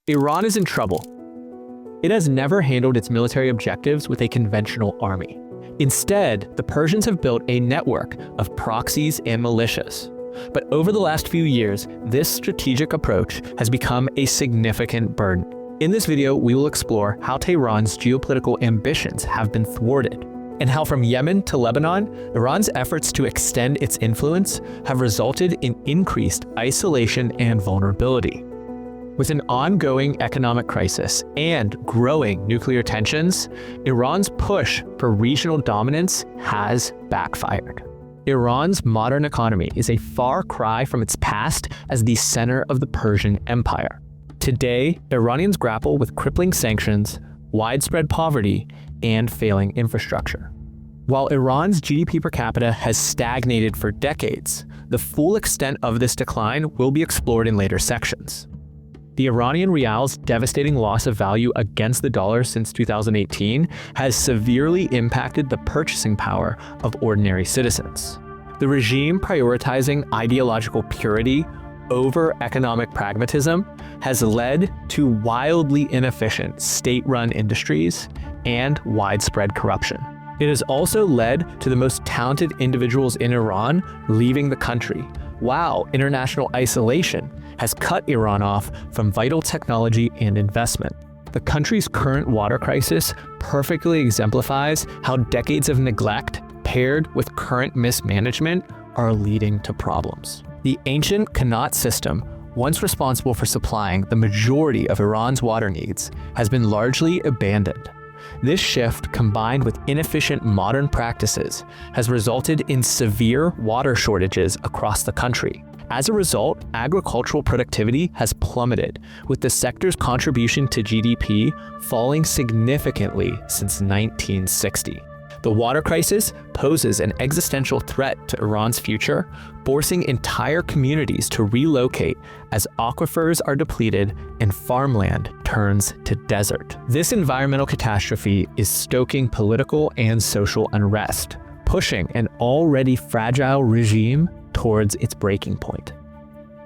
Iran is in trouble. It has never handled its military objectives with a conventional army. Instead, the Persians have built a network of proxies and militias. But over the last few years, this strategic approach has become a significant burden. In this video, we will explore how Tehran's geopolitical ambitions have been thwarted, and how from Yemen to Lebanon, Iran's efforts to extend its influence have resulted in increased isolation and vulnerability. With an ongoing economic crisis and growing nuclear tensions, Iran's push for regional dominance has backfired. Iran's modern economy is a far cry from its past as the center of the Persian Empire. Today, Iranians grapple with crippling sanctions, widespread poverty, and failing infrastructure. While Iran's GDP per capita has stagnated for decades, the full extent of this decline will be explored in later sections. The Iranian rial's devastating loss of value against the dollar since 2018 has severely impacted the purchasing power of ordinary citizens. The regime prioritizing ideological purity over economic pragmatism has led to wildly inefficient state-run industries and widespread corruption. It has also led to the most talented individuals in Iran leaving the country, while international isolation has cut Iran off from vital technology and investment. The country's current water crisis perfectly exemplifies how decades of neglect paired with current mismanagement are leading to problems. The ancient Qanat system, once responsible for supplying the majority of Iran's water needs, has been largely abandoned. This shift, combined with inefficient modern practices, has resulted in severe water shortages across the country. As a result, agricultural productivity has plummeted, with the sector's contribution to GDP falling significantly since 1960. The water crisis poses an existential threat to Iran's future, forcing entire communities to relocate as aquifers are depleted and farmland turns to desert. This environmental catastrophe is stoking political and social unrest, pushing an already fragile regime towards its breaking point.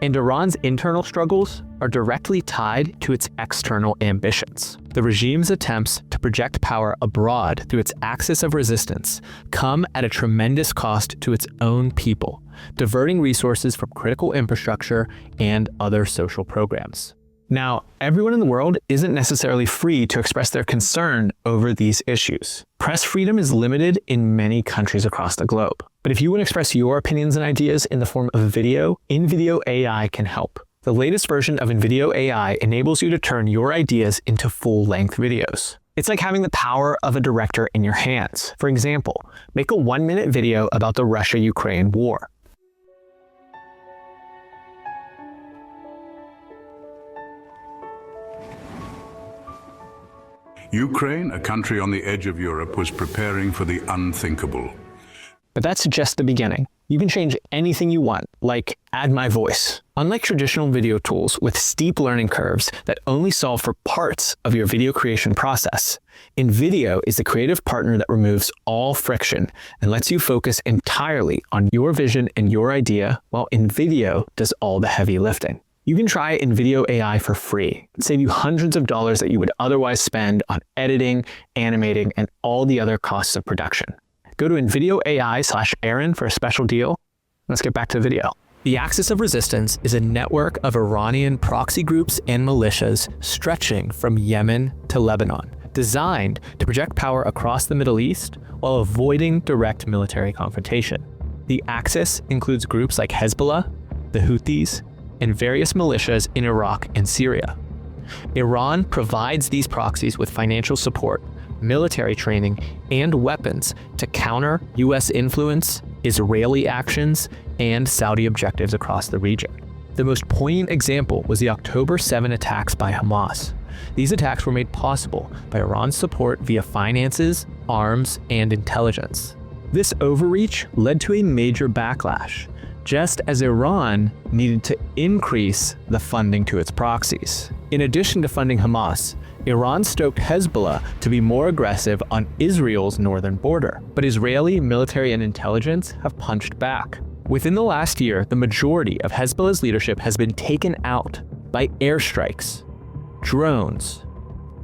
And Iran's internal struggles are directly tied to its external ambitions. The regime's attempts to project power abroad through its axis of resistance come at a tremendous cost to its own people, diverting resources from critical infrastructure and other social programs. Now, everyone in the world isn't necessarily free to express their concern over these issues. Press freedom is limited in many countries across the globe. But if you want to express your opinions and ideas in the form of video, InVideo AI can help. The latest version of InVideo AI enables you to turn your ideas into full-length videos. It's like having the power of a director in your hands. For example, make a 1-minute video about the Russia-Ukraine war. Ukraine, a country on the edge of Europe, was preparing for the unthinkable. But that's just the beginning. You can change anything you want, like add my voice. Unlike traditional video tools with steep learning curves that only solve for parts of your video creation process, InVideo is the creative partner that removes all friction and lets you focus entirely on your vision and your idea, while InVideo does all the heavy lifting. You can try InVideo AI for free and save you hundreds of dollars that you would otherwise spend on editing, animating, and all the other costs of production. Go to InVideo AI/Aaron for a special deal. Let's get back to the video. The Axis of Resistance is a network of Iranian proxy groups and militias stretching from Yemen to Lebanon, designed to project power across the Middle East while avoiding direct military confrontation. The Axis includes groups like Hezbollah, the Houthis, and various militias in Iraq and Syria. Iran provides these proxies with financial support, military training, and weapons to counter US influence, Israeli actions, and Saudi objectives across the region. The most poignant example was the October 7 attacks by Hamas. These attacks were made possible by Iran's support via finances, arms, and intelligence. This overreach led to a major backlash, just as Iran needed to increase the funding to its proxies. In addition to funding Hamas, Iran stoked Hezbollah to be more aggressive on Israel's northern border, but Israeli military and intelligence have punched back. Within the last year, the majority of Hezbollah's leadership has been taken out by airstrikes. drones,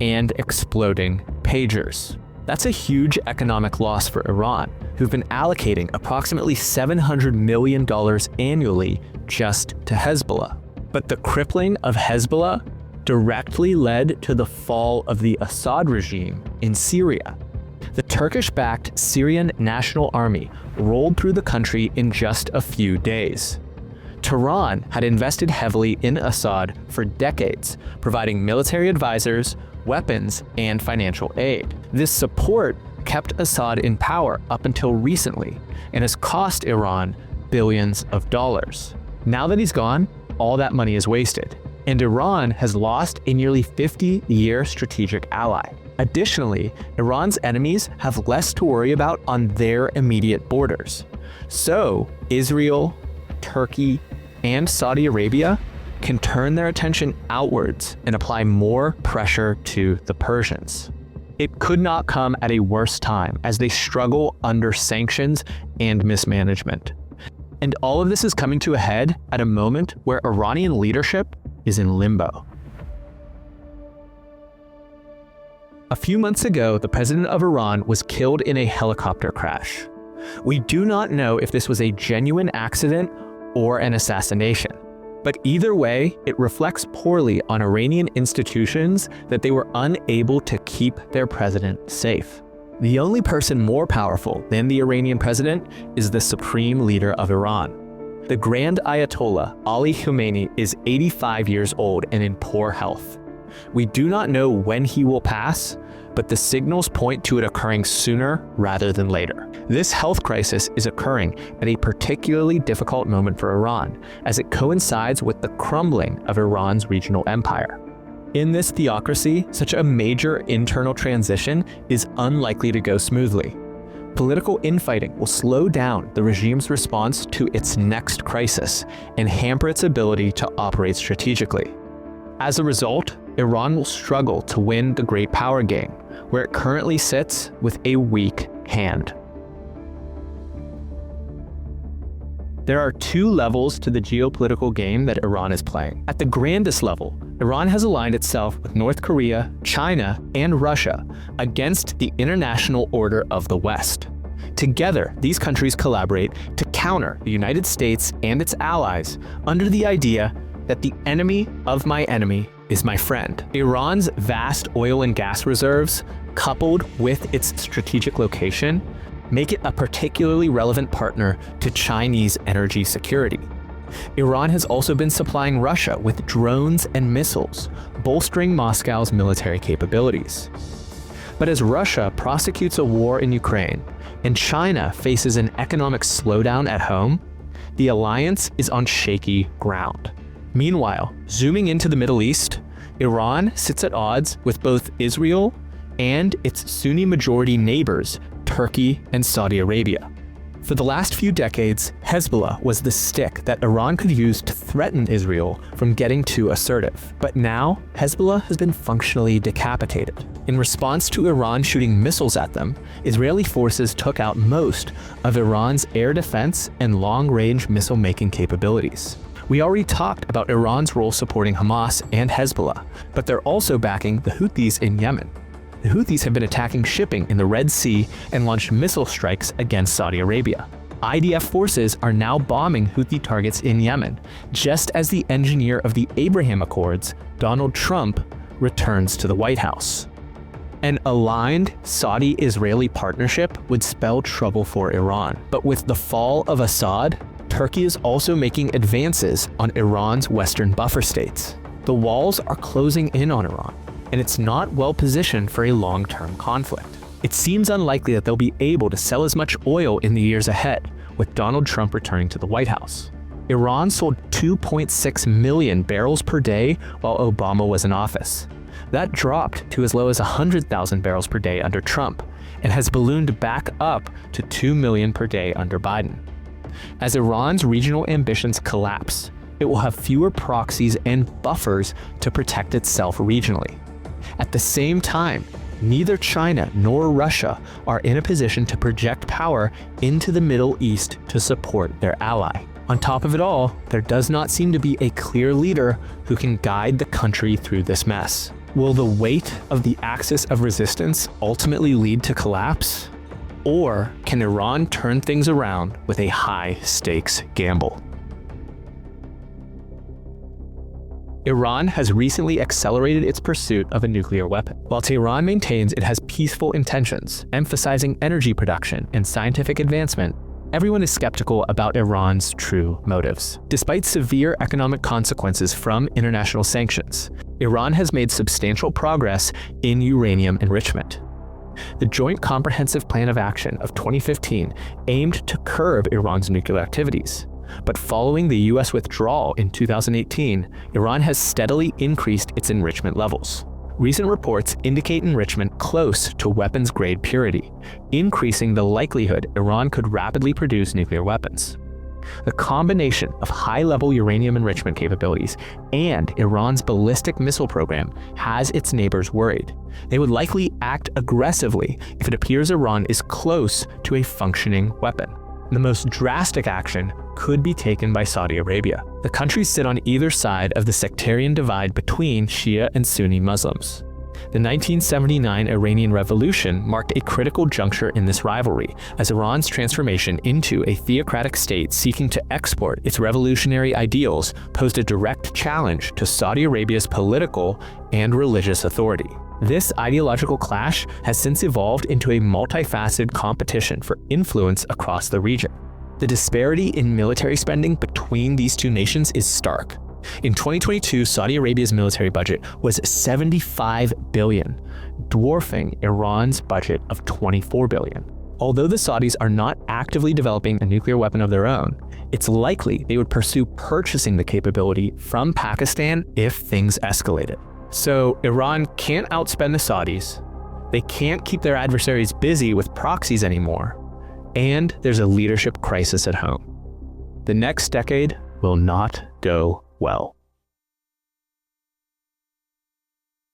and exploding pagers. That's a huge economic loss for Iran, who've been allocating approximately $700 million annually just to Hezbollah. But the crippling of Hezbollah directly led to the fall of the Assad regime in Syria. The Turkish-backed Syrian National Army rolled through the country in just a few days. Tehran had invested heavily in Assad for decades, providing military advisors, weapons, and financial aid. This support kept Assad in power up until recently and has cost Iran billions of dollars. Now that he's gone, all that money is wasted, and Iran has lost a nearly 50-year strategic ally. Additionally, Iran's enemies have less to worry about on their immediate borders. So, Israel, Turkey, and Saudi Arabia can turn their attention outwards and apply more pressure to the Persians. It could not come at a worse time as they struggle under sanctions and mismanagement. And all of this is coming to a head at a moment where Iranian leadership is in limbo. A few months ago, the president of Iran was killed in a helicopter crash. We do not know if this was a genuine accident or an assassination. But either way, it reflects poorly on Iranian institutions that they were unable to keep their president safe. The only person more powerful than the Iranian president is the supreme leader of Iran. The Grand Ayatollah Ali Khamenei is 85 years old and in poor health. We do not know when he will pass, but the signals point to it occurring sooner rather than later. This health crisis is occurring at a particularly difficult moment for Iran, as it coincides with the crumbling of Iran's regional empire. In this theocracy, such a major internal transition is unlikely to go smoothly. Political infighting will slow down the regime's response to its next crisis and hamper its ability to operate strategically. As a result, Iran will struggle to win the great power game, where it currently sits with a weak hand. There are two levels to the geopolitical game that Iran is playing. At the grandest level, Iran has aligned itself with North Korea, China, and Russia against the international order of the West. Together, these countries collaborate to counter the United States and its allies under the idea that the enemy of my enemy is my friend. Iran's vast oil and gas reserves, coupled with its strategic location, make it a particularly relevant partner to Chinese energy security. Iran has also been supplying Russia with drones and missiles, bolstering Moscow's military capabilities. But as Russia prosecutes a war in Ukraine and China faces an economic slowdown at home, the alliance is on shaky ground. Meanwhile, zooming into the Middle East, Iran sits at odds with both Israel and its Sunni-majority neighbors, Turkey and Saudi Arabia. For the last few decades, Hezbollah was the stick that Iran could use to threaten Israel from getting too assertive. But now, Hezbollah has been functionally decapitated. In response to Iran shooting missiles at them, Israeli forces took out most of Iran's air defense and long-range missile-making capabilities. We already talked about Iran's role supporting Hamas and Hezbollah, but they're also backing the Houthis in Yemen. The Houthis have been attacking shipping in the Red Sea and launched missile strikes against Saudi Arabia. IDF forces are now bombing Houthi targets in Yemen, just as the engineer of the Abraham Accords, Donald Trump, returns to the White House. An aligned Saudi-Israeli partnership would spell trouble for Iran. But with the fall of Assad, Turkey is also making advances on Iran's western buffer states. The walls are closing in on Iran, and it's not well positioned for a long-term conflict. It seems unlikely that they'll be able to sell as much oil in the years ahead, with Donald Trump returning to the White House. Iran sold 2.6 million barrels per day while Obama was in office. That dropped to as low as 100,000 barrels per day under Trump, and has ballooned back up to 2 million per day under Biden. As Iran's regional ambitions collapse, it will have fewer proxies and buffers to protect itself regionally. At the same time, neither China nor Russia are in a position to project power into the Middle East to support their ally. On top of it all, there does not seem to be a clear leader who can guide the country through this mess. Will the weight of the axis of resistance ultimately lead to collapse? Or can Iran turn things around with a high-stakes gamble? Iran has recently accelerated its pursuit of a nuclear weapon. While Tehran maintains it has peaceful intentions, emphasizing energy production and scientific advancement, everyone is skeptical about Iran's true motives. Despite severe economic consequences from international sanctions, Iran has made substantial progress in uranium enrichment. The Joint Comprehensive Plan of Action of 2015 aimed to curb Iran's nuclear activities. But following the US withdrawal in 2018, Iran has steadily increased its enrichment levels. Recent reports indicate enrichment close to weapons-grade purity, increasing the likelihood Iran could rapidly produce nuclear weapons. The combination of high-level uranium enrichment capabilities and Iran's ballistic missile program has its neighbors worried. They would likely act aggressively if it appears Iran is close to a functioning weapon. The most drastic action could be taken by Saudi Arabia. The countries sit on either side of the sectarian divide between Shia and Sunni Muslims. The 1979 Iranian Revolution marked a critical juncture in this rivalry, as Iran's transformation into a theocratic state seeking to export its revolutionary ideals posed a direct challenge to Saudi Arabia's political and religious authority. This ideological clash has since evolved into a multifaceted competition for influence across the region. The disparity in military spending between these two nations is stark. In 2022, Saudi Arabia's military budget was $75 billion, dwarfing Iran's budget of $24 billion. Although the Saudis are not actively developing a nuclear weapon of their own, it's likely they would pursue purchasing the capability from Pakistan if things escalated. So Iran can't outspend the Saudis, they can't keep their adversaries busy with proxies anymore, and there's a leadership crisis at home. The next decade will not go well.